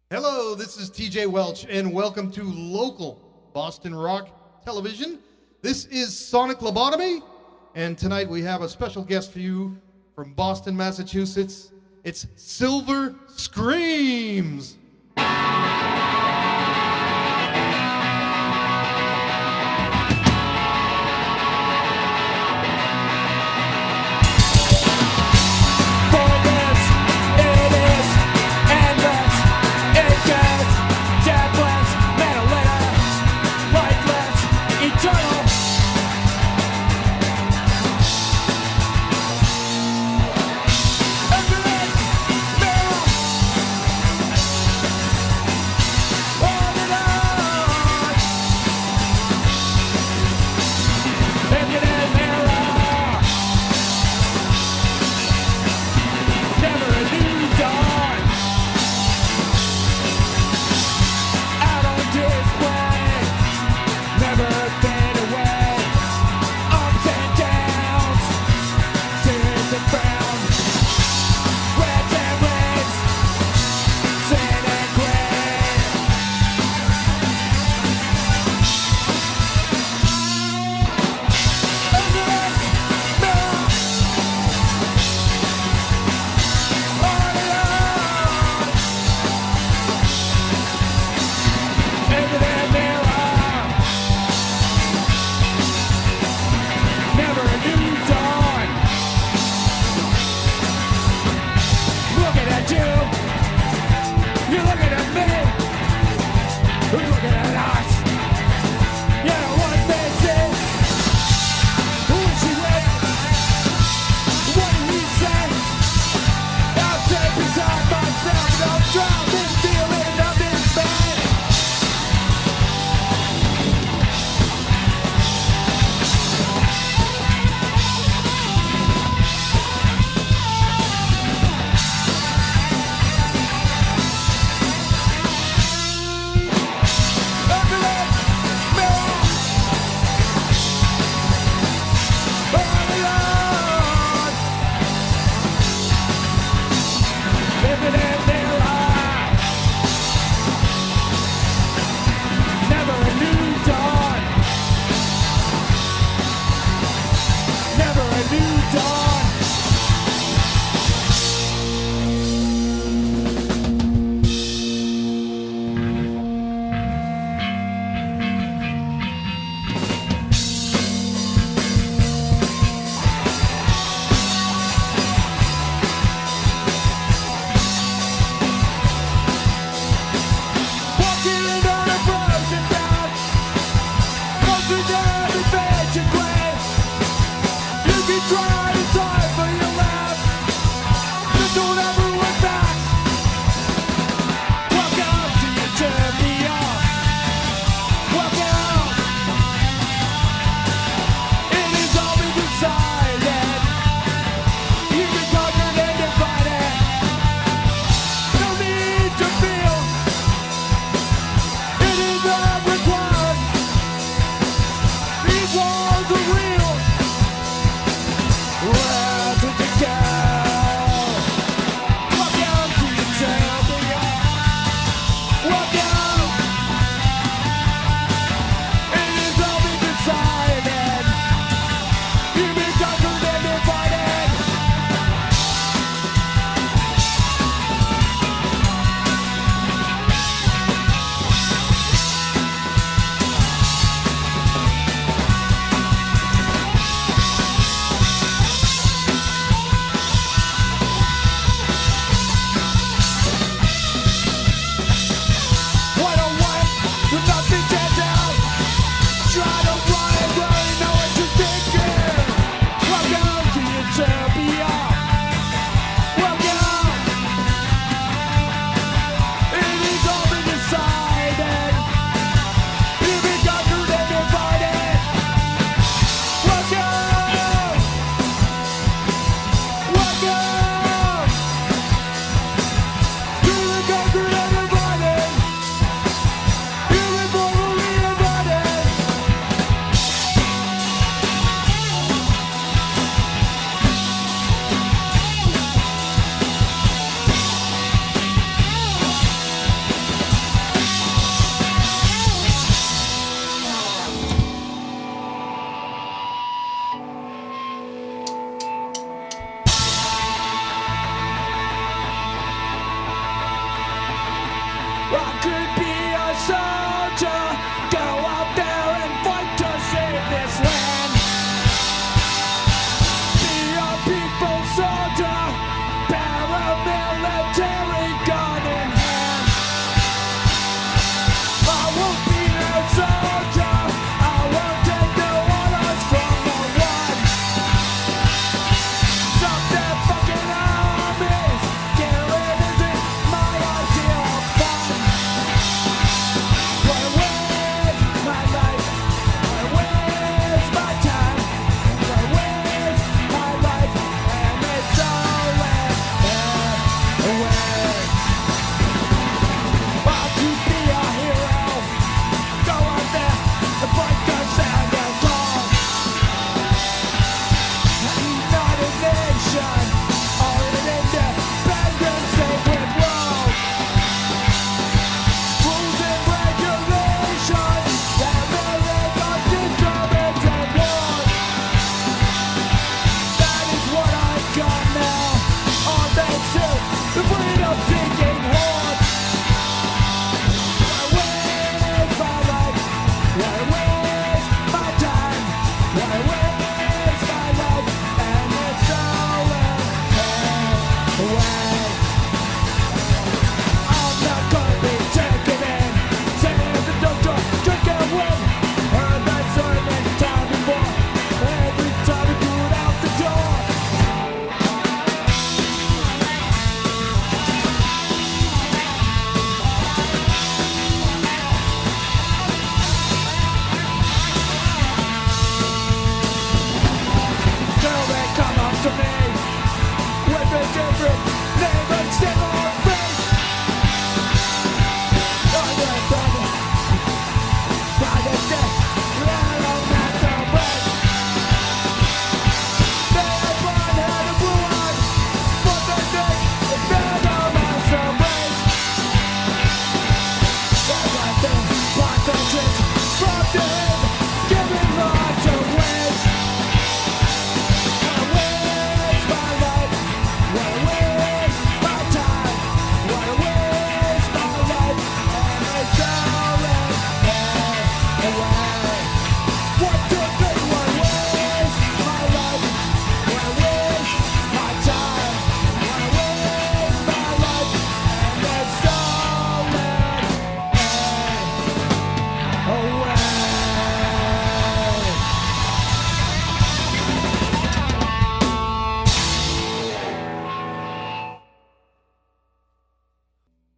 Hello, this is TJ Welch, and welcome to local Boston rock television. This is Sonic Lobotomy, and tonight we have a special guest for you from Boston, Massachusetts. It's Silver Screams.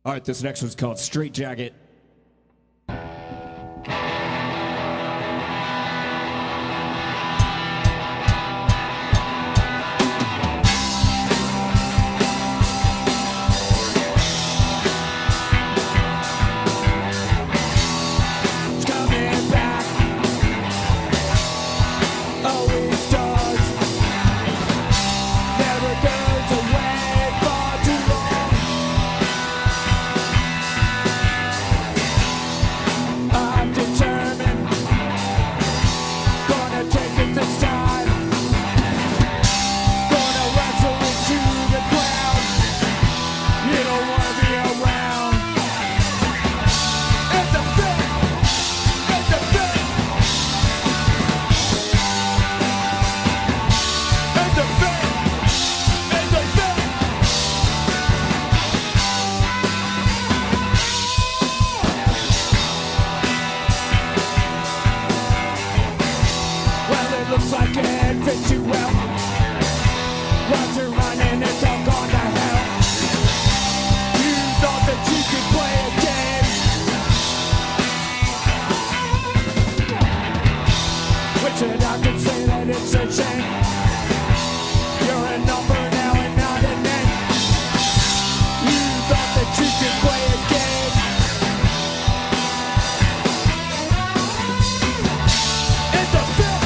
All right, this next one's called Straight Jacket. Looks like it fits you well. Once you're running, it's all gone to hell. You thought that you could play a game, which the doctors say that it's a shame. You're a number now and not a name. You thought that you could play a game. It's a film.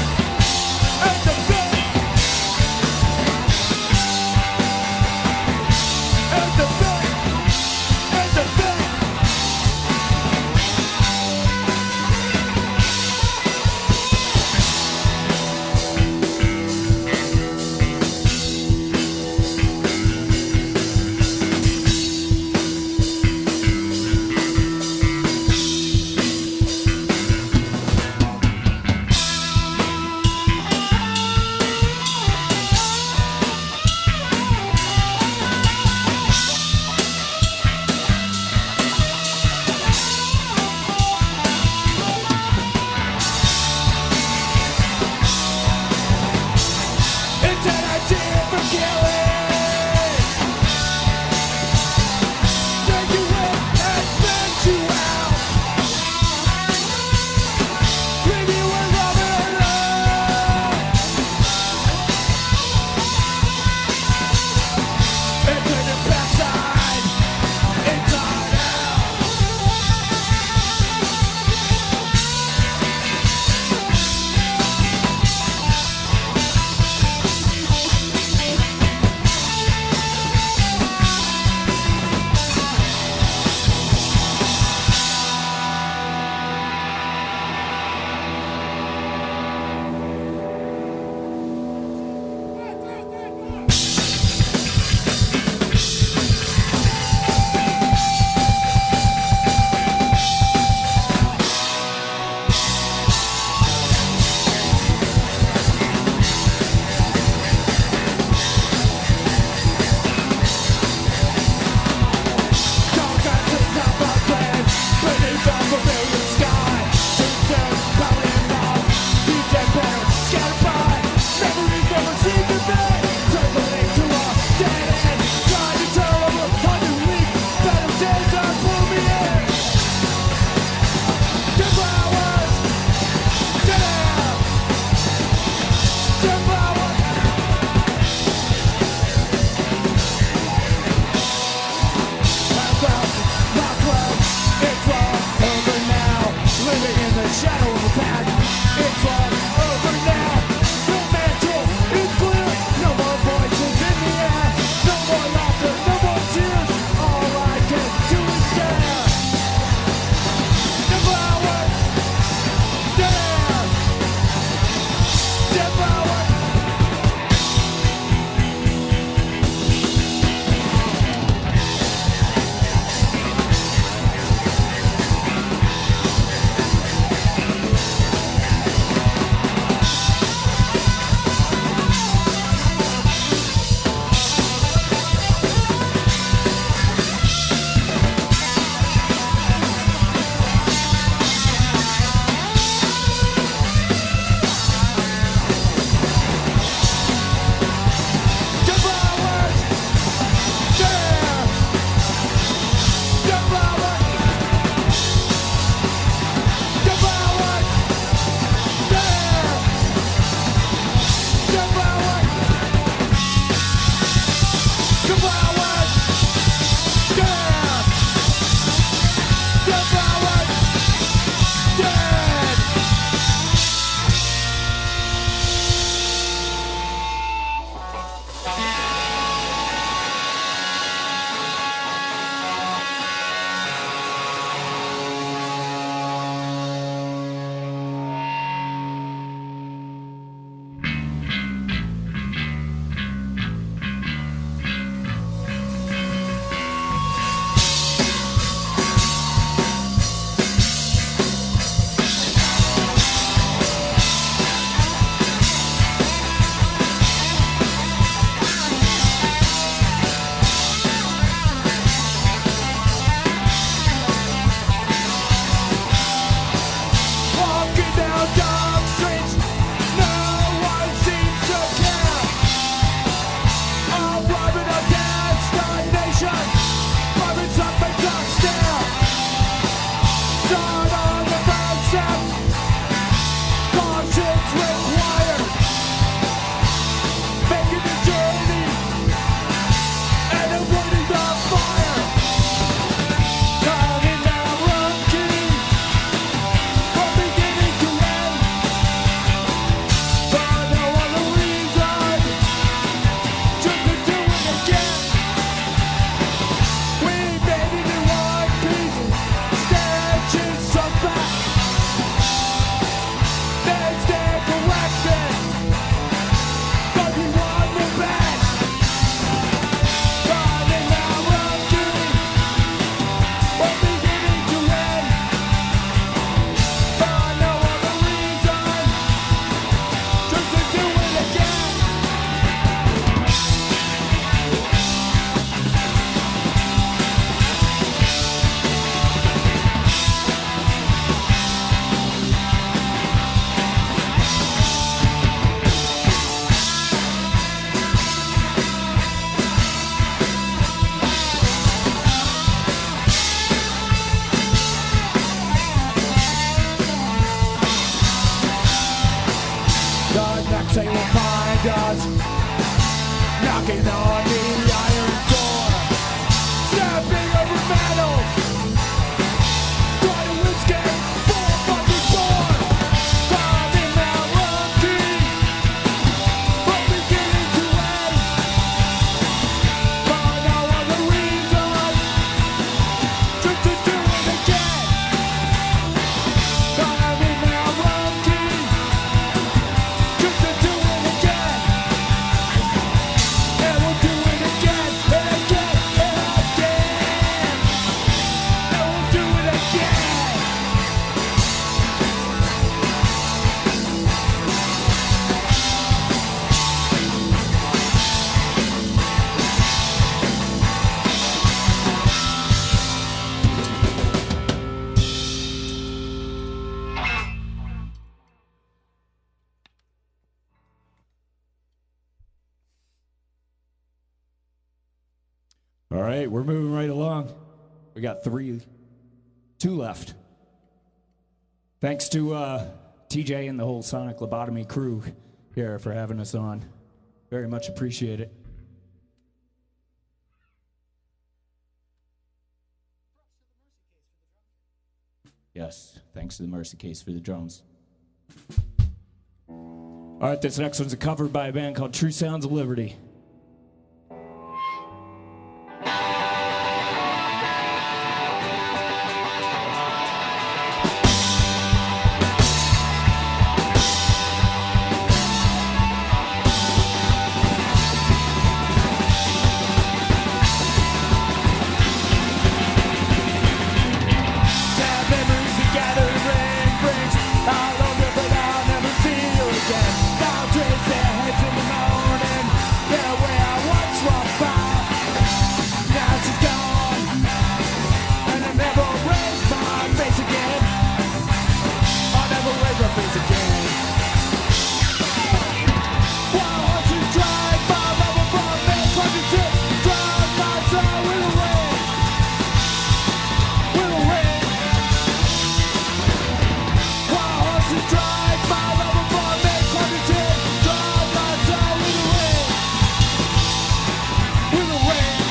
does, knocking on the iron door, stepping over metals, trying to escape for a fucking door, climbing Mount Rocky, from beginning to end, for no other reason, just to do it again, climbing Mount Rocky, just to do it again, and we'll do it again, and again, and again, and we'll do it again. All right, we're moving right along. We got two left. Thanks to TJ and the whole Sonic Lobotomy crew here for having us on. Very much appreciate it. Yes, thanks to the Mercy Case for the drums. All right, this next one's a cover by a band called True Sounds of Liberty. Sad memories that gathering brings all over, but I'll never see you again. Now trace their heads in the morning. Yeah, where I once walked by. Now she's gone, and I never raise my face again. I'll never raise my face again. Why won't you drive by love from me? Cause you did drive by soul with a wind. With a wind. Why won't you drive my love from me? Cause you did drive by soul with a wind. With a wind.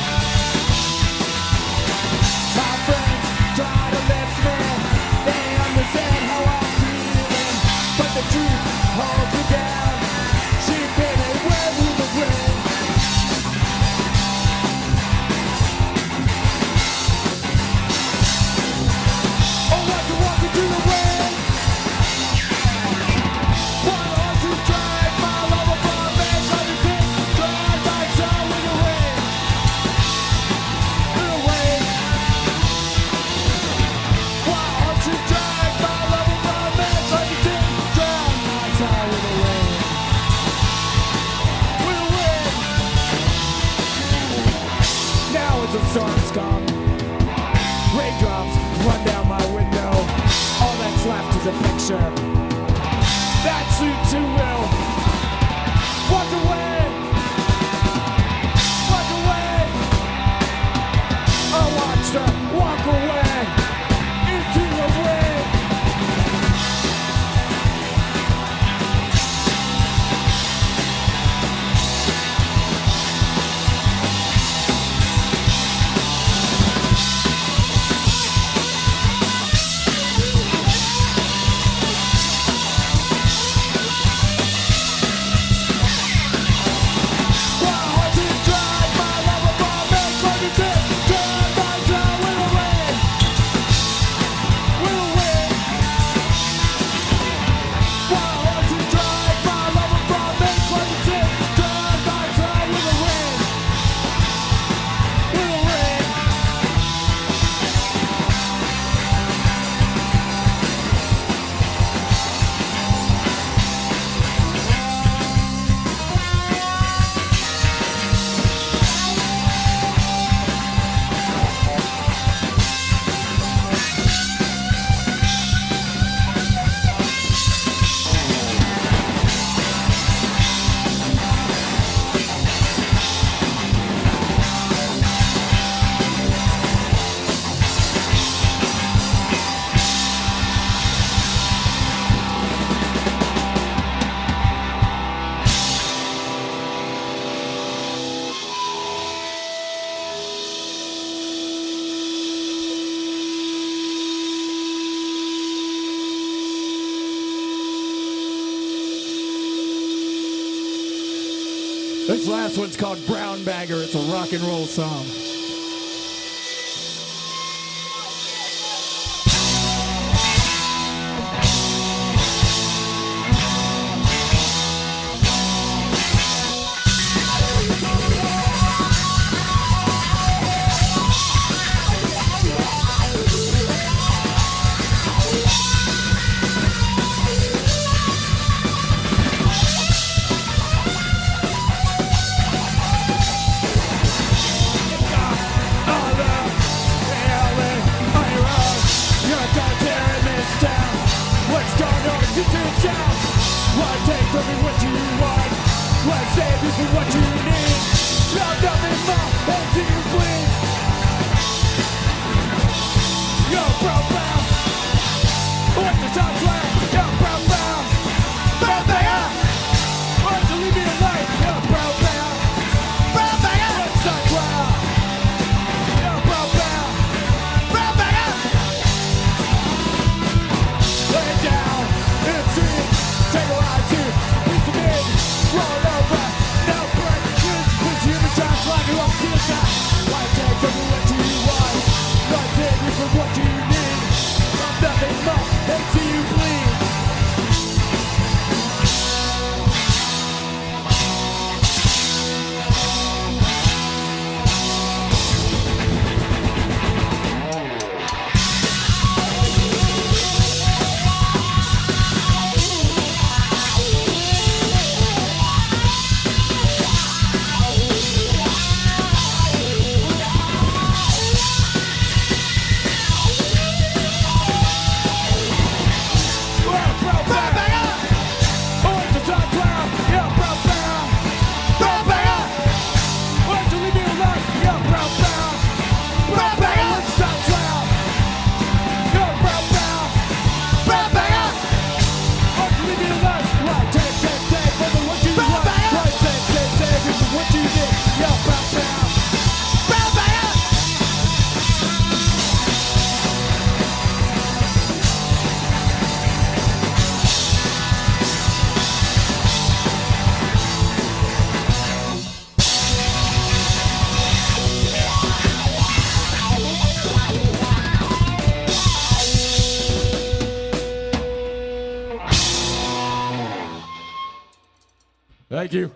My friends try to lift me. They understand how I'm feeling. But the truth holds me down. She came away with the wind. Oh, what you walk into the wind? Why don't you drive my love from me? Cause you did drive by soul with the wind. With the wind. Why don't you drive my love from me? Cause you did drive my soul with the wind. With the wind. Now it's a storm's come. Raindrops run down my window. All that's left is a picture that suits you will. Walk away. Walk away. I watched her walk away into the wind. This last one's called Brown Bagger. It's a rock and roll song. Thank you.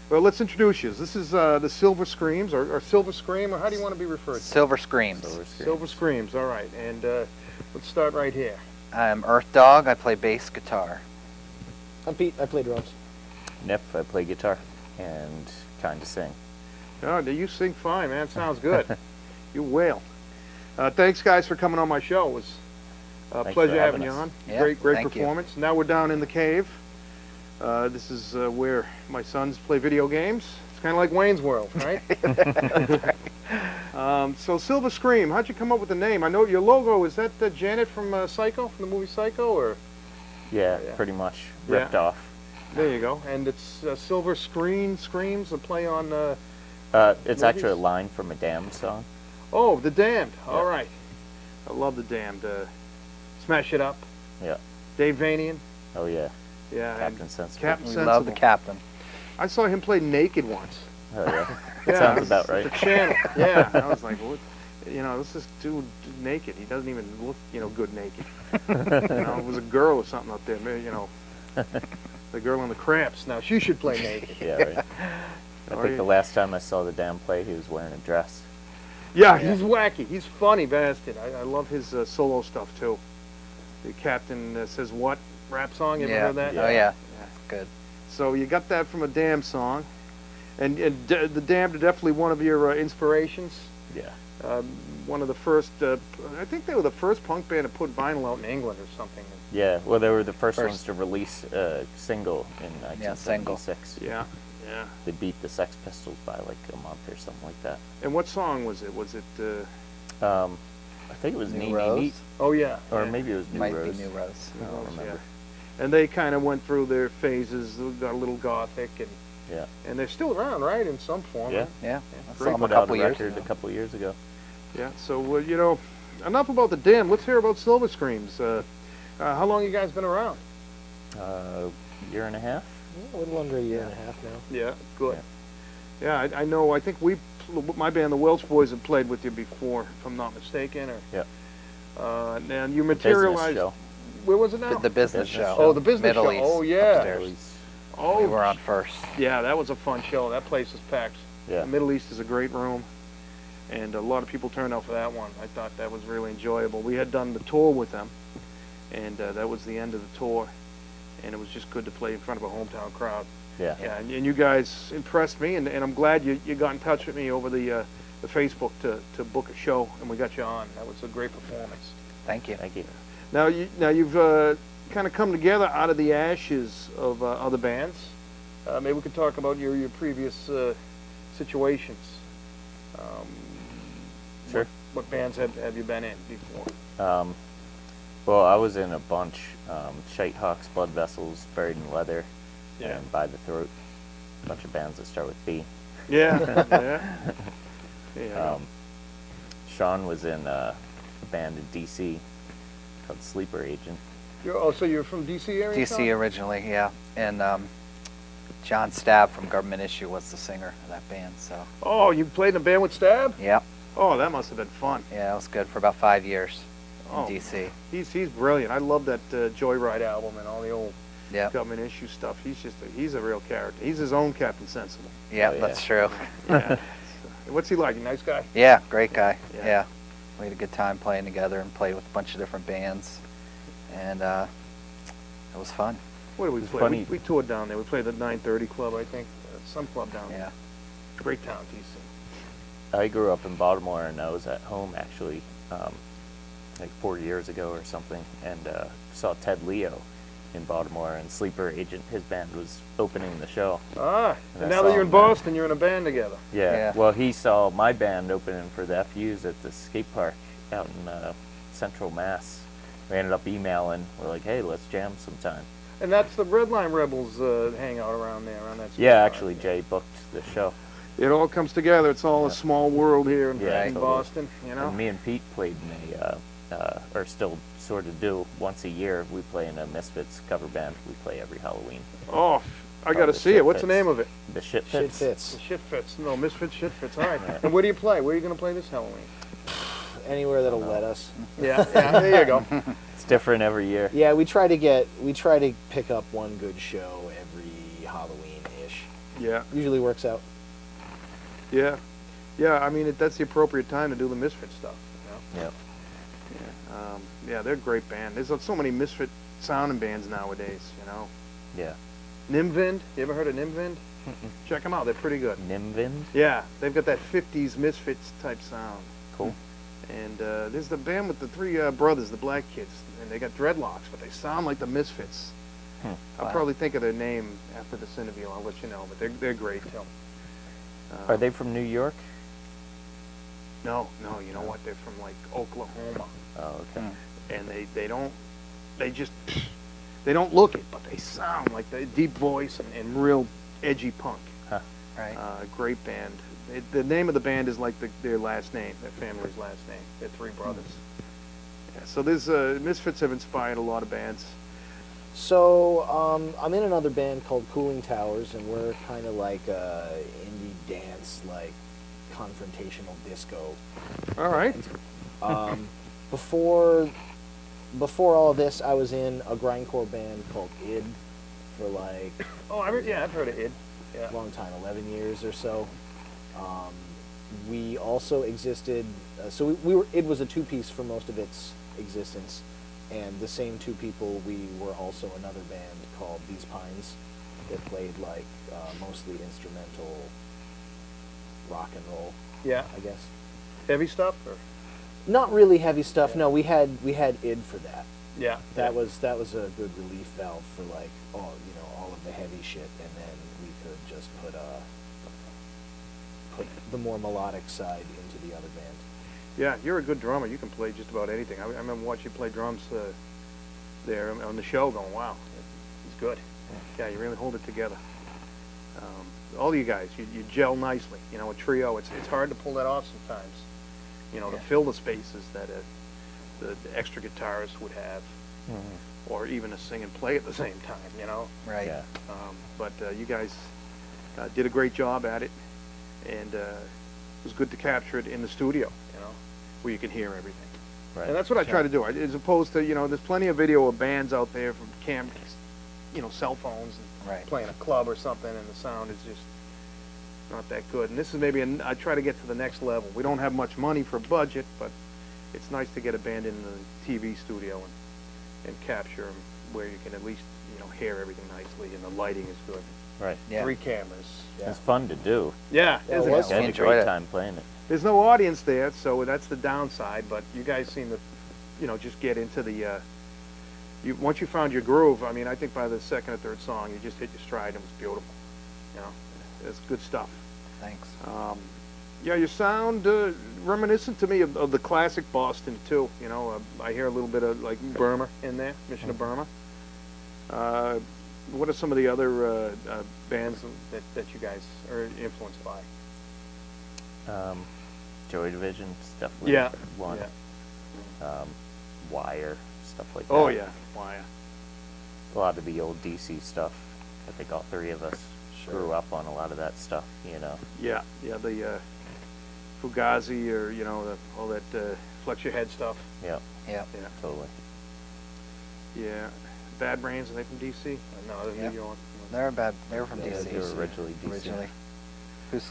Well, let's introduce you. This is the Silver Screams, or Silver Scream, or how do you want to be referred to? Silver Screams. Silver Screams, all right. And Let's start right here. I'm Earth Dog. I play bass guitar. I'm Pete. I play drums. Nip, I play guitar and kind of sing. Oh, you sing fine, man. Sounds good. You wail. Thanks, guys, for coming on my show. It was a Thanks pleasure for having having you us. on. Yeah, Great thank you. performance. Now we're down in the cave. This is where my sons play video games. It's kind of like Wayne's World, right? So Silver Scream, how'd you come up with the name? I know your logo, is that Janet from Psycho, from the movie Psycho, or? Yeah, Yeah. pretty much ripped Yeah. off. There you go. And it's Silver Screams, a play on, It's actually a Movies? line from a Damned song. oh, The Damned. Yeah. All right. I love The Damned. Smash It Up. Yeah. Dave Vanian. Oh yeah. Yeah. and Captain Sensible. Captain We Sensible. love the captain. I saw him play naked once. Oh yeah. Yeah, Sounds it's about right. The channel. Yeah. I was like, what? You know, this is dude naked. He doesn't even look, good naked. It was a girl or something up there. Maybe, the girl on the cramps. Now she should play naked. Yeah, right. I Are think you- the last time I saw the Damned play, he was wearing a dress. Yeah, he's wacky. He's funny bastard. I love his solo stuff too. The Captain Says What rap song. You ever Yeah. heard that? Oh yeah. Good. So you got that from a Damned song, and the Damned are definitely one of your inspirations. Yeah. One of the first, I think they were the first punk band to put vinyl out in England or something. Yeah. Well, they were the first First. ones to release a single in Yeah, single. 1976. Yeah, yeah. They beat the Sex Pistols by like a month or something like that. And what song was it? Was it? I think it was New Nee Nee Rose? Nee, Oh yeah. or yeah. maybe it was New Might Rose. be New Rose. I don't remember. Yeah. And they kind of went through their phases. They got a little gothic, Yeah. and they're still around, right, in some form. Yeah. right? Yeah. I Great. saw him a Put out couple a years record ago. a couple years ago. Yeah. So enough about the Damned. Let's hear about Silver Screams. How long you guys been around? Year and a half. A little under a year and a half now. Yeah, good. Yeah, I know. I think my band, the Welsh Boys, have played with you before, if I'm not mistaken. Or Yeah. And you Business materialized. show. Where was it now? The business Business show. show. Oh, the business Middle show. East. Oh, yeah. Upstairs. Oh, We were on first. yeah, that was a fun show. That place was packed. Yeah. The Middle East is a great room, and a lot of people turned out for that one. I thought that was really enjoyable. We had done the tour with them, and that was the end of the tour, and it was just good to play in front of a hometown crowd. Yeah. Yeah, and you guys impressed me, and I'm glad you got in touch with me over the Facebook to book a show, and we got you on. That was a great performance. Thank you. Thank you. Now you've kind of come together out of the ashes of other bands. Maybe we could talk about your previous situations. Sure. What bands have you been in before? Well, I was in a bunch. Shite Hawks, Blood Vessels, Buried in Leather, Yeah. and By the Throat. A bunch of bands that start with B. Yeah, yeah. Yeah. Sean was in a band in D.C. called Sleeper Agent. So you're from D.C. area? DC Tom? originally, yeah. And John Stab from Government Issue was the singer of that band. So Oh, you played in a band with Stab? yeah, Oh, that must have been fun. yeah, it was good for about 5 years in Oh. DC. He's brilliant. I love that Joyride album and all the old Yeah, Government Issue stuff. He's a real character. He's his own Captain Sensible. yeah, Oh, yeah. that's true. Yeah. What's he like? A nice guy? Yeah, great guy. Yeah. Yeah. We had a good time playing together and played with a bunch of different bands, and it was fun. What did we It's play? funny. We toured down there. We played at 930 Club, I think. Some club down there. Yeah. Great town, DC. I grew up in Baltimore, and I was at home actually, like 4 years ago or something, and saw Ted Leo in Baltimore, and Sleeper Agent, his band, was opening the show. Ah, And and I now that saw you're in him there. Boston, you're in a band together. Yeah. Yeah. Well, he saw my band opening for the FUs at the skate park out in Central Mass. We ended up emailing. We're like, hey, let's jam sometime. And that's the Red Line Rebels hang out around there, around that skate Yeah, park. actually, Jay booked the show. It all comes together. It's all a small world here in, Yeah, in totally. Boston, you know? And me and Pete played in or still sort of do, once a year. We play in a Misfits cover band. We play every Halloween. Oh, I got to the see Shit it. What's the Fits. name of it? The Shit Shit Fits. fits. The Shit Fits. No, Misfits, Shit Fits. All right. Yeah. And where do you play? Where are you going to play this Halloween? Anywhere that'll let us. Yeah, yeah, there you go. It's different every year. Yeah, we try to pick up one good show every Halloween-ish. Yeah, Usually works out. yeah. Yeah, I mean, that's the appropriate time to do the Misfit stuff. You know? Yep. Yeah, they're a great band. There's so many misfit sounding bands nowadays, you know. Yeah. Nimvind, you ever heard of Nimvind? Check them out, they're pretty good. Nimvind? Yeah, they've got that 50s Misfits type sound. Cool. And there's the band with the three brothers, the black kids, and they got dreadlocks, but they sound like the Misfits. I'll probably think of their name after this interview. I'll let you know, but they're great too. Are they from New York? No, you know what? They're from like Oklahoma, Oh, okay. and they don't look it, but they sound like the deep voice and real edgy punk. Huh. Right. Great band. The name of the band is like their last name, their family's last name. They're three brothers. Yeah, so there's Misfits have inspired a lot of bands. So I'm in another band called Cooling Towers, and we're kind of like indie dance, like confrontational disco. All right. Before all of this, I was in a grindcore band called ID for like Oh, I've heard of ID. Yeah. a long time, 11 years or so. We also existed, so we were. ID was a two-piece for most of its existence, and the same two people. We were also another band called These Pines that played like mostly instrumental rock and roll. Yeah. I guess. Heavy stuff, or? Not really heavy stuff. No, we had ID for that. Yeah. That was a good relief valve for like all of the heavy shit, and then we could just put the more melodic side into the other band. Yeah, you're a good drummer. You can play just about anything. I remember watching you play drums there on the show, going, "Wow, he's good." Yeah, you really hold it together. All you guys, you gel nicely. You know, a trio. It's hard to pull that off sometimes. You know, to fill the spaces that the extra guitarist would have, or even to sing and play at the same time. You know. Right. Yeah. But you guys did a great job at it, and it was good to capture it in the studio, you know, where you can hear everything. Right. And that's what I try to do, as opposed to, there's plenty of video of bands out there from cameras, cell phones, and Right. playing a club or something, and the sound is just not that good. And this is maybe, I try to get to the next level. We don't have much money for budget, but it's nice to get a band in the TV studio and capture them where you can at least, hear everything nicely, and the lighting is good. Right. Yeah. 3 cameras. It's fun to do. Yeah, Yeah, isn't it it? was. I had a Enjoyed great it. time playing it. There's no audience there, so that's the downside, but you guys seem to, just get into the, once you found your groove, I mean, I think by the second or third song, you just hit your stride, and it was beautiful. It's good stuff. Thanks. Yeah, your sound reminiscent to me of the classic Boston, too. I hear a little bit of, like, Burma in there, Mission of Burma. What are some of the other bands that you guys are influenced by? Joy Division, definitely Yeah. one. Yeah. Wire, stuff like that. Oh, yeah. Why? A lot of the old DC stuff. I think all 3 of us grew up on a lot of that stuff, Yeah, the Fugazi, or all that flex your head stuff. Yeah, Yeah. Yeah, totally. yeah. Bad Brains, are they from DC? No, they're Yeah. New York. They were from Yeah, DC. They were originally DC. Originally. Who's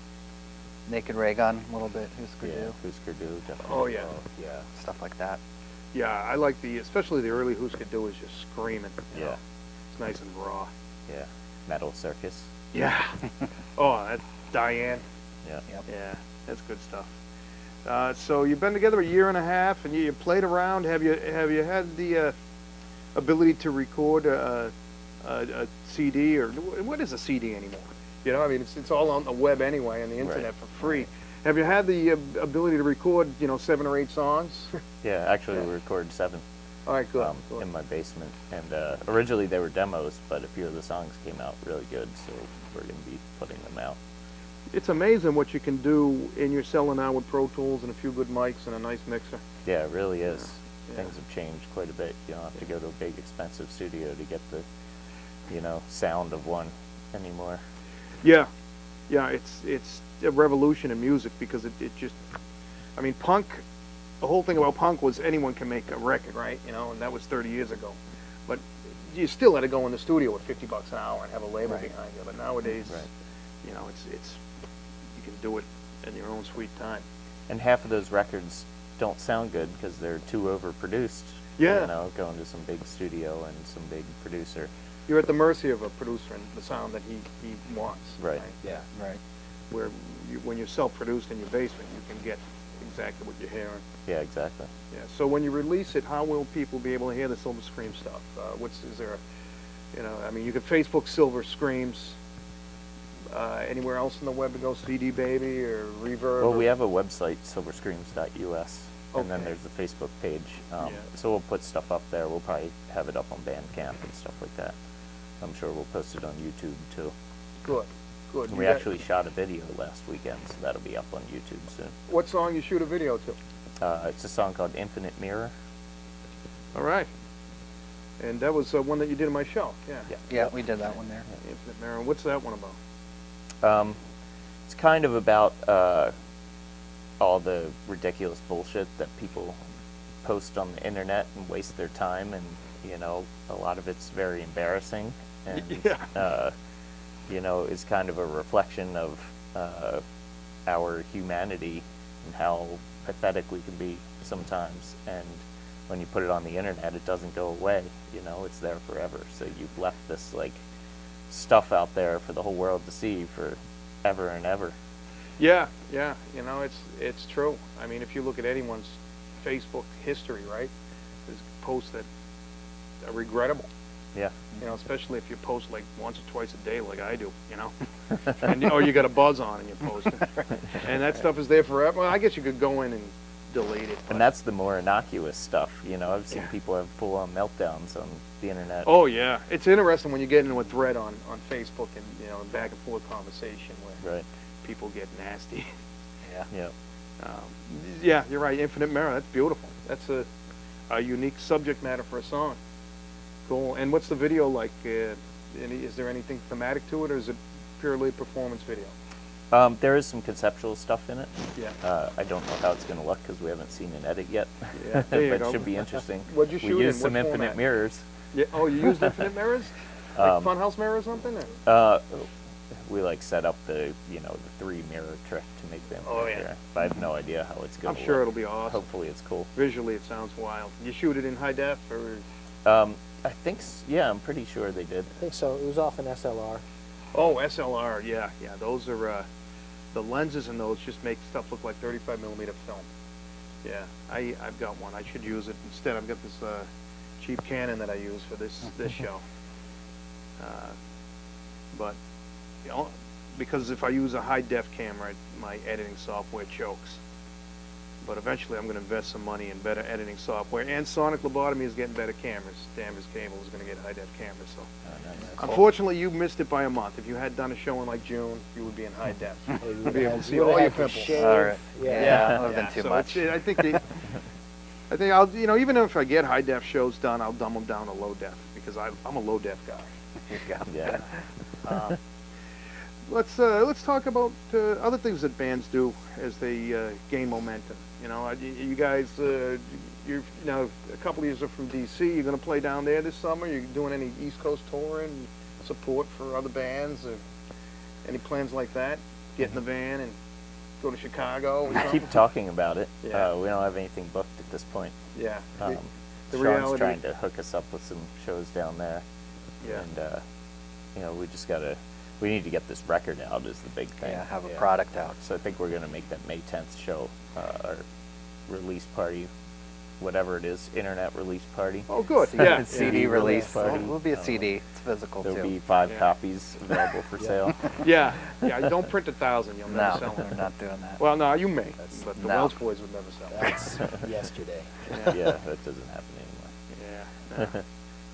Naked Raygun a little bit? Who's Yeah, Purdue? Husker Du, definitely. Oh yeah, Yeah. Stuff like that. yeah. I like especially the early Husker Du is just screaming. Yeah. It's nice and raw. Yeah. Metal Circus. Yeah. Oh, that's Diane. Yeah. Yep. Yeah, that's good stuff. So you've been together a year and a half, and you played around. Have you had the ability to record a CD, or what is a CD anymore? I mean, it's all on the web anyway, and the internet for free. Have you had the ability to record, 7 or 8 songs? Yeah, actually we recorded 7 All right, good. in my basement. And originally they were demos, but a few of the songs came out really good, so we're going to be putting them out. It's amazing what you can do in your cellar now with Pro Tools and a few good mics and a nice mixer. Yeah, it really is. Yeah. Things have changed quite a bit. You don't have to go to a big, expensive studio to get the, sound of one anymore. Yeah, it's a revolution in music, because it just, I mean, punk, the whole thing about punk was anyone can make a record, right? And that was 30 years ago. But you still had to go in the studio with $50 an hour and have a label Right. behind you. But nowadays, Right. it's you can do it in your own sweet time. And half of those records don't sound good because they're too overproduced. Yeah. You know, going to some big studio and some big producer. You're at the mercy of a producer and the sound that he wants. Right. Yeah. Right. Where when you're self-produced in your basement, you can get exactly what you're hearing. Yeah, exactly. Yeah. So when you release it, how will people be able to hear the Silver Scream stuff? Is there I mean, you can Facebook Silver Screams. Anywhere else in the web to go, CD Baby or Reverb? Well, or- we have a website, silverscreams.us, and then Okay. there's the Facebook page. Yeah. So we'll put stuff up there. We'll probably have it up on Bandcamp and stuff like that. I'm sure we'll post it on YouTube too. Good. Good. And You we got- actually shot a video last weekend, so that'll be up on YouTube soon. What song you shoot a video to? It's a song called Infinite Mirror. All right. And that was one that you did in my show. Yeah. Yeah. Yeah, we did that one there. Infinite Mirror. What's that one about? It's kind of about all the ridiculous bullshit that people post on the internet and waste their time, and you know, a lot of it's very embarrassing, and Yeah. you know, is kind of a reflection of our humanity and how pathetic we can be sometimes. And when you put it on the internet, it doesn't go away. You know, it's there forever. So you've left this like stuff out there for the whole world to see for ever and ever. Yeah, yeah. You know, it's true. I mean, if you look at anyone's Facebook history, right, there's posts that are regrettable. Yeah. You know, especially if you post like once or twice a day, like I do. You know, and or you got a buzz on and you post it, and that stuff is there forever. Well, I guess you could go in and delete it. but- And that's the more innocuous stuff. You know, I've seen Yeah. people have full-on meltdowns on the internet. Oh yeah, it's interesting when you get into a thread on Facebook and back and forth conversation where Right. people get nasty. Yeah. Yeah. Yeah, you're right. Infinite Mirror. That's beautiful. That's a unique subject matter for a song. Cool. And what's the video like? Is there anything thematic to it, or is it purely a performance video? There is some conceptual stuff in it. Yeah. I don't know how it's going to look because we haven't seen an edit yet. Yeah, there you but go. it should be interesting. What'd you shoot We used in? some What infinite format? mirrors. Yeah. Oh, you used infinite mirrors, like Funhouse mirror or something? Or? We like set up the the 3 mirror trick to make them. Oh, yeah. But I have no idea how it's going I'm to sure look. it'll be awesome. Hopefully it's cool. Visually, it sounds wild. You shoot it in high def, or? I think yeah, I'm pretty sure they did. I think so. It was off an SLR. Oh, SLR. Yeah, yeah. Those are the lenses in those just make stuff look like 35 millimeter film. Yeah, I've got one. I should use it instead. I've got this cheap Canon that I use for this show. But because if I use a high def camera, my editing software chokes. But eventually, I'm going to invest some money in better editing software. And Sonic Lobotomy is getting better cameras. Damage Cable is going to get high def cameras. So, unfortunately, you missed it by a month. If you had done a show in like June, you would be in high def. You'd be able to see all your pimples. All right. Yeah. Yeah, that would have been too so much. I think I'll even if I get high def shows done, I'll dumb them down to low def because I'm a low def guy. Yeah. Let's talk about other things that bands do as they gain momentum. You know, you guys, you're now a couple of you are from DC. You're going to play down there this summer. You're doing any East Coast touring, support for other bands, or any plans like that? Get in the van and go to Chicago. Or We something? keep talking about it. Yeah. We don't have anything booked at this point. Yeah. The Sean's reality- trying to hook us up with some shows down there. Yeah. And we just we need to get this record out is the big thing. Yeah, have a product out. So I think we're going to make that May 10th show our release party, whatever it is, internet release party. Oh, good. CD, Yeah. CD release. Party. Will be a CD. It's physical There'll too. be 5 Yeah. copies available for sale. Yeah. Don't print 1,000. You'll never No, sell we're them. not doing that. Well, no, you may, but the No. Welch boys would never sell them. That's yesterday. Yeah, that doesn't happen anymore. Yeah. No.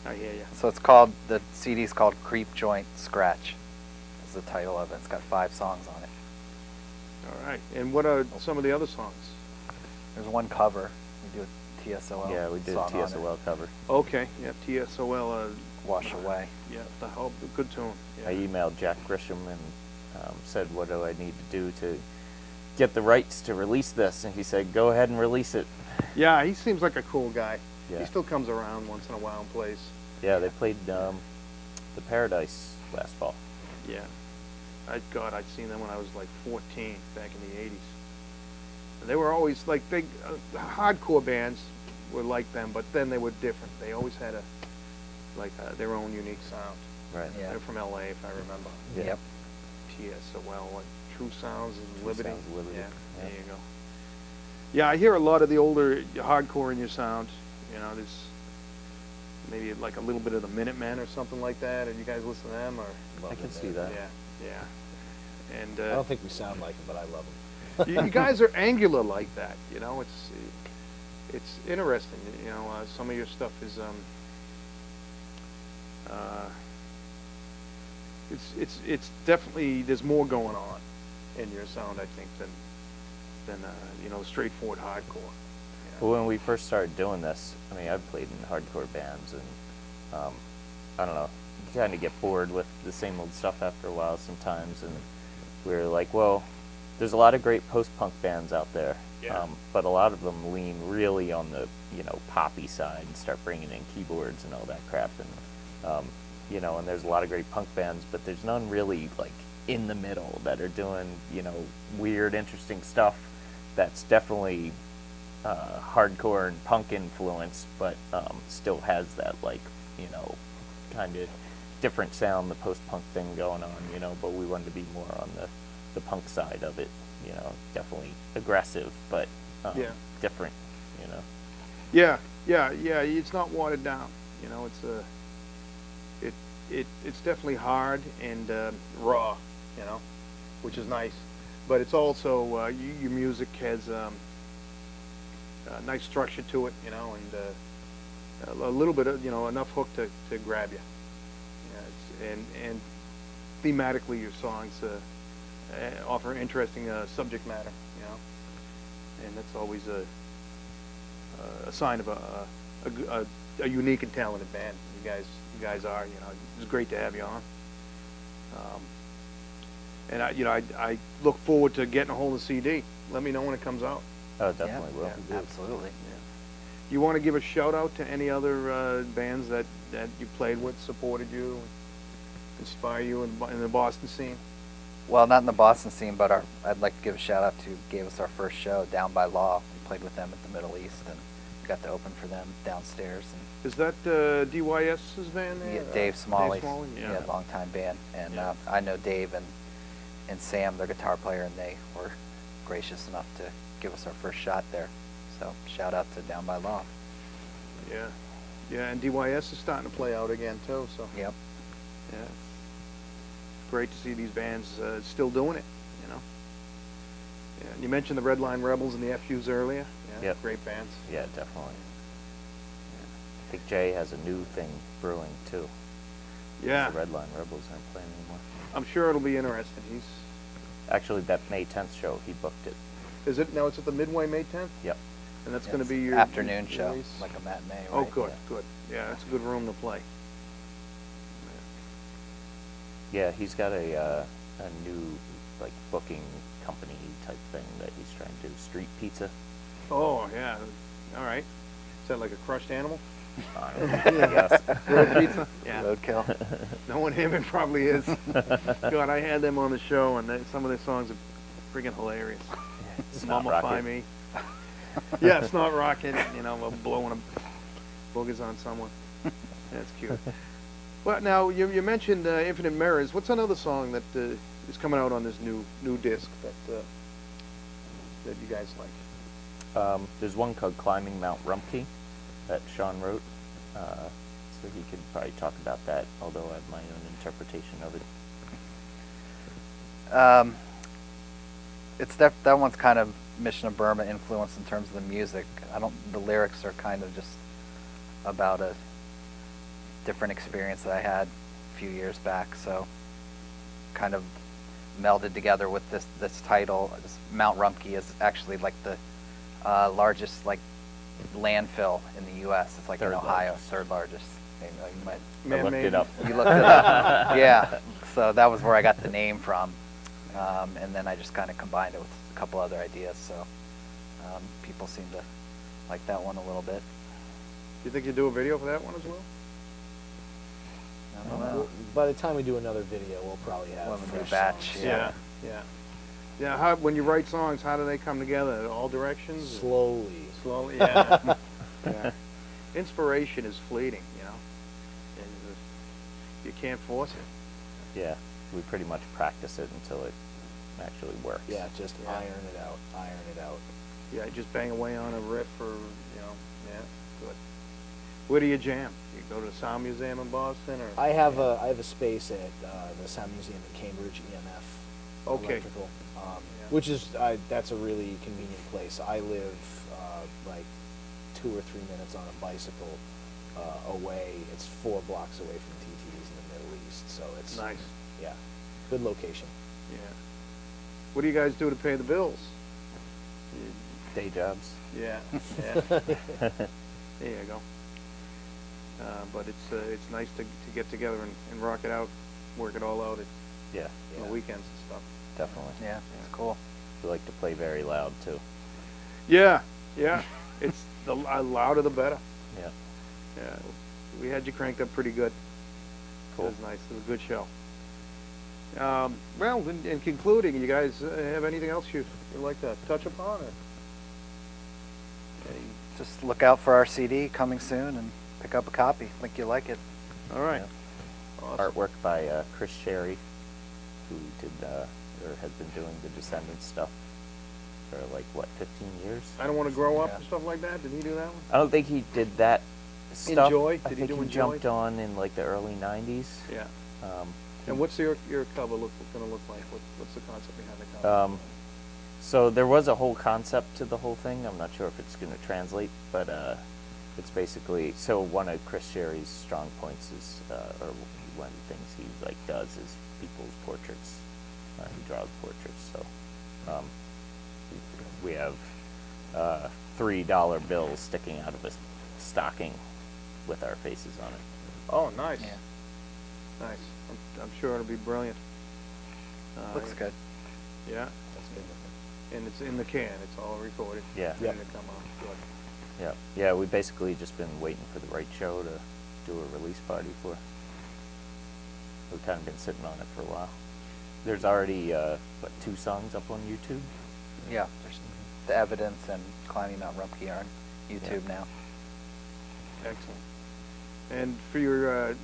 I hear you. So it's called, the CD's called Creep Joint Scratch. Is the title of it. It's got 5 songs on it. All right. And what are some of the other songs? There's one cover. We do a TSOL. Yeah, we did a song on it. TSOL cover. Okay. Yeah. TSOL. Wash Away. Yeah. The whole good tune. Yeah. I emailed Jack Grisham and said, what do I need to do to get the rights to release this? And he said, go ahead and release it. Yeah. He seems like a cool guy. Yeah. He still comes around once in a while and plays. Yeah, they played the Paradise last fall. Yeah. I'd seen them when I was like 14 back in the 80s. They were always like big, hardcore bands were like them, but then they were different. They always had their own unique sound. Right. Yeah. They're from L.A. if I remember. Yeah. Yep. TSOL, like True Sounds and True Liberty. Sounds, Liberty, Yeah, yeah. there you go. Yeah, I hear a lot of the older hardcore in your sound. You know, there's maybe like a little bit of the Minutemen or something like that. And you guys listen to them, or? I can see that. Yeah, yeah. And I don't think we sound like them, but I love them. you guys are angular like that. You know, it's interesting. You know, some of your stuff is it's definitely, there's more going on in your sound, I think, than you know, straightforward hardcore. You know? Well, when we first started doing this, I mean, I've played in hardcore bands, and I don't know, you kind of get bored with the same old stuff after a while sometimes, and we were like, well, there's a lot of great post-punk bands out there, Yeah. but a lot of them lean really on the, you know, poppy side and start bringing in keyboards and all that crap, and you know, and there's a lot of great punk bands, but there's none really like in the middle that are doing, you know, weird, interesting stuff that's definitely hardcore and punk influence, but still has that, like, you know, kind of different sound, the post-punk thing going on, you know, but we wanted to be more on the punk side of it, you know, definitely aggressive, but Yeah. different, you know. Yeah, yeah, yeah. It's not watered down. You know, it's definitely hard and raw. You know, which is nice. But it's also your music has a nice structure to it. You know, and a little bit of, you know, enough hook to grab you. Yeah, and thematically, your songs offer interesting subject matter. You know, and that's always a sign of a unique and talented band. You guys are. You know, it's great to have you on. And I look forward to getting a hold of the CD. Let me know when it comes out. Oh, definitely will. Yeah. Absolutely. You want to give a shout out to any other bands that you played with, supported you, inspire you in the Boston scene? Well, not in the Boston scene, but I'd like to give a shout out to who gave us our first show, Down by Law. We played with them at the Middle East and got to open for them downstairs. And Is that DYS's band there? yeah, Dave Smalley, Dave Smalley? yeah, longtime band. And Yeah. I know Dave and Sam, their guitar player, and they were gracious enough to give us our first shot there. So shout out to Down by Law. Yeah. Yeah, and DYS is starting to play out again too, so. Yep. Yeah. It's great to see these bands still doing it, you know. Yeah, and you mentioned the Red Line Rebels and the FUs earlier. Yeah, Yep. great bands. Yeah, definitely. I think Jay has a new thing brewing too. Yeah, The Red Line Rebels aren't playing anymore. I'm sure it'll be interesting. Actually, that May 10th show, he booked it. Is it, now it's at the Midway May 10th? Yep. And that's Yeah, going to it's be your afternoon your show, release? like a matinee, right? Oh, good, Yeah. good. Yeah, that's a good room to play. Yeah, he's got a new, like, booking company type thing that he's trying to do. Street Pizza. Oh, yeah. All right. Is that like a crushed animal? I don't know, yes. Road pizza? Yeah. Roadkill. Knowing him, it probably is. God, I had them on the show, and some of their songs are freaking hilarious. It's not Mummify rocket. Me. Yeah, it's not rocket. You know, blowing a boogers on someone. That's cute. Well, now you mentioned Infinite Mirrors. What's another song that is coming out on this new disc that you guys like? There's one called Climbing Mount Rumpke that Sean wrote. So he could probably talk about that, although I have my own interpretation of it. It's that one's kind of Mission of Burma influence in terms of the music. The lyrics are kind of just about a different experience that I had a few years back, so kind of melded together with this title. Mount Rumpke is actually like the largest like landfill in the U.S. It's like Third in Ohio, largest. third largest. Maybe, you might I looked Man-made. it up. you looked it up. Yeah, so that was where I got the name from, and then I just kind of combined it with a couple other ideas. So people seem to like that one a little bit. Do you think you do a video for that one as well? I don't know. By the time we do another video, we'll probably have We'll have a new fresh batch, songs. yeah. Yeah. Yeah, how, when you write songs, how do they come together? All directions? Slowly. Slowly, yeah. Yeah. Inspiration is fleeting, you know. And you can't force it. Yeah, we pretty much practice it until it actually works. Yeah, just Yeah. iron it out, iron it out. Yeah, just bang away on a riff or, you know, yeah, good. Where do you jam? You go to the Sound Museum in Boston, or? I have a space at the Sound Museum in Cambridge, EMF Okay. Electrical, Yeah. which is that's a really convenient place. I live like 2 or 3 minutes on a bicycle away. It's 4 blocks away from TT's in the Middle East, so it's Nice. Yeah, good location. Yeah. What do you guys do to pay the bills? Day jobs. Yeah, yeah. There you go. But it's nice to get together and rock it out, work it all out at Yeah, on the weekends and stuff. definitely. Yeah, it's cool. We like to play very loud too. Yeah, yeah. It's the louder the better. Yeah, Yeah, we had you cranked up pretty good. cool. It was nice. It was a good show. Well, in concluding, you guys have anything else you'd like to touch upon? Or? Just look out for our CD coming soon and pick up a copy. Think you like it. All right. Yeah. Awesome. Artwork by Chris Sherry, who did or has been doing the Descendants stuff for like what 15 years. I don't want to grow up Yeah. and stuff like that. Did he do that one? I don't think he did that stuff. Enjoy? I Did he think do he Enjoy? jumped on in like the early 90s. Yeah. Um, And what's your cover going to look like? What's the concept behind the cover? So there was a whole concept to the whole thing. I'm not sure if it's going to translate, but it's basically, so one of Chris Sherry's strong points is, or one of the things he like does is people's portraits. He draws portraits. So we have $3 bills sticking out of a stocking with our faces on it. Oh, nice. Yeah. Nice. I'm sure it'll be brilliant. Looks good. Yeah. That's good looking. And it's in the can. It's all recorded. Yeah. Yeah. And to come out. Good. Yeah, yeah. We basically just been waiting for the right show to do a release party for. We've kind of been sitting on it for a while. There's already 2 songs up on YouTube. Yeah, there's The Evidence and Climbing Mount Rumpke are on YouTube now. Excellent. And for your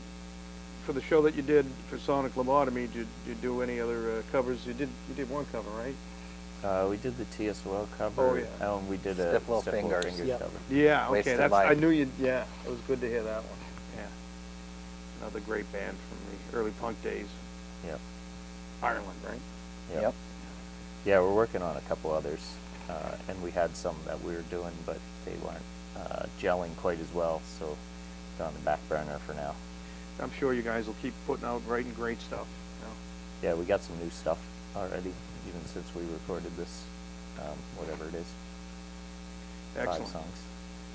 for the show that you did for Sonic Lobotomy, did you do any other covers? You did one cover, right? We did the TSOL cover. Oh, yeah. And we did Stiff a Little Stiff Fingers. Yep. cover. Yeah. Okay. Wasted That's I Light. knew you. Yeah. It was good to hear that one. Yeah. Another great band from the early punk days. Yep. Ireland, right? Yep. Yeah, we're working on a couple others, and we had some that we were doing, but they weren't gelling quite as well, so they're on the back burner for now. I'm sure you guys will keep putting out writing great stuff. You know? Yeah, we got some new stuff already, even since we recorded this, whatever it is. Excellent. 5 songs.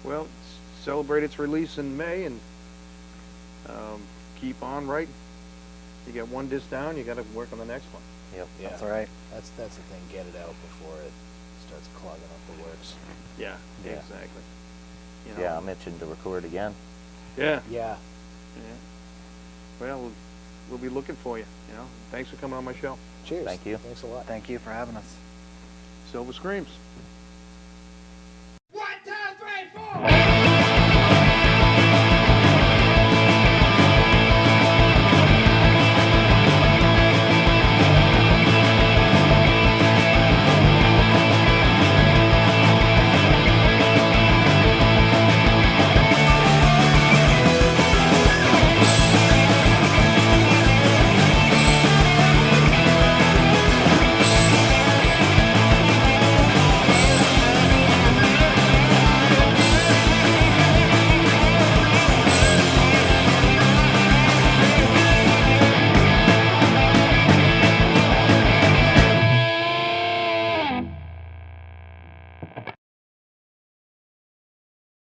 Well, celebrate its release in May and keep on writing. You get one disc down, you got to work on the next one. Yep. Yeah. That's all right. That's the thing. Get it out before it starts clogging up the works. Yeah, Yeah. exactly. You know? Yeah, I'm itching to record again. Yeah. Yeah. Yeah. Well, we'll be looking for you. You know. Thanks for coming on my show. Cheers. Thank you. Thanks a lot. Thank you for having us. Silver Screams.